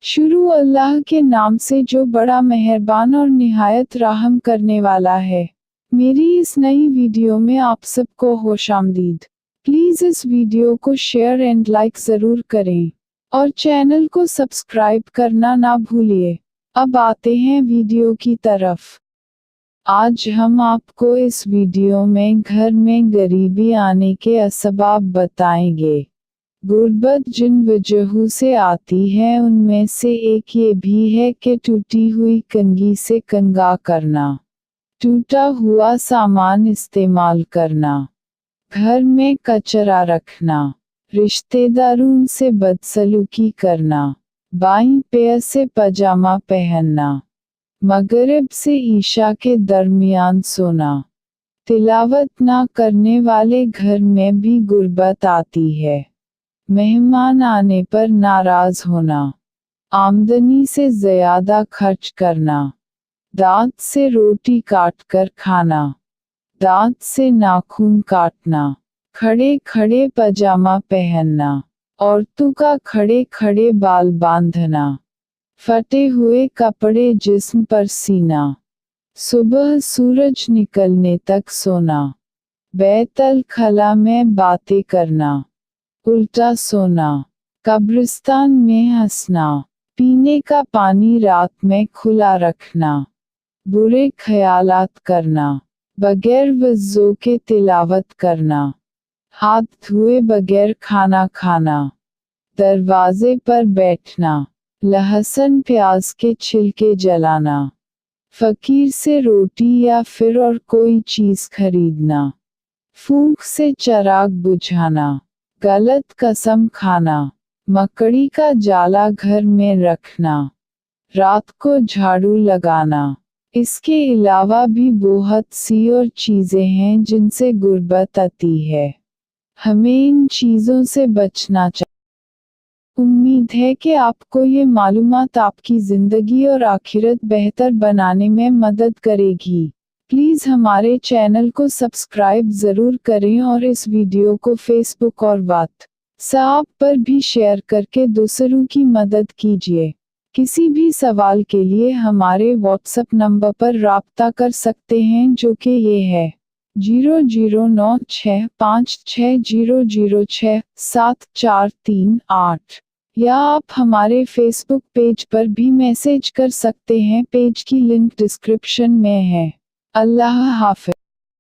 शुरू अल्लाह के नाम से जो बड़ा मेहरबान और निहायत रहम करने वाला है। मेरी इस नई वीडियो में आप सबको खुशामदीद। प्लीज़ इस वीडियो को शेयर एंड लाइक ज़रूर करें और चैनल को सब्सक्राइब करना ना भूलिए। अब आते हैं वीडियो की तरफ। आज हम आपको इस वीडियो में घर में गरीबी आने के असबाब बताएंगे। गुर्बत जिन वजहों से आती है उनमें से एक ये भी है कि टूटी हुई कंघी से कंघा करना, टूटा हुआ सामान इस्तेमाल करना, घर में कचरा रखना, रिश्तेदारों से बदसलूकी करना, बाईं पैर से पजामा पहनना, मगरिब से ईशा के दरमियान सोना, तिलावत ना करने वाले घर में भी गुर्बत आती है, मेहमान आने पर नाराज होना, आमदनी से ज़्यादा खर्च करना, दांत से रोटी काट कर खाना, दांत से नाखून काटना, खड़े खड़े पजामा पहनना, औरतों का खड़े खड़े बाल बांधना, फटे हुए कपड़े जिस्म पर सीना, सुबह सूरज निकलने तक सोना, बैतल खला में बातें करना, उल्टा सोना, कब्रिस्तान में हंसना, पीने का पानी रात में खुला रखना, बुरे ख्यालात करना, बगैर वज़ू के तिलावत करना, हाथ धोए बगैर खाना खाना, दरवाजे पर बैठना, लहसुन प्याज के छिलके जलाना, फकीर से रोटी या फिर और कोई चीज़ खरीदना, फूंक से चिराग बुझाना, गलत कसम खाना, मकड़ी का जाला घर में रखना, रात को झाड़ू लगाना। इसके अलावा भी बहुत सी और चीज़ें हैं जिनसे गुर्बत आती है। हमें इन चीज़ों से बचना चाहिए। उम्मीद है कि आपको ये मालूमात आपकी ज़िंदगी और आखिरत बेहतर बनाने में मदद करेगी। प्लीज़ हमारे चैनल को सब्सक्राइब ज़रूर करें और इस वीडियो को फेसबुक और व्हाट्सएप पर भी शेयर करके दूसरों की मदद कीजिए। किसी भी सवाल के लिए हमारे व्हाट्सएप नंबर पर राब्ता कर सकते हैं जो कि ये है 009656006743 या आप हमारे फेसबुक पेज पर भी मैसेज कर सकते हैं। पेज की लिंक डिस्क्रिप्शन में है। अल्लाह हाफ़िज़।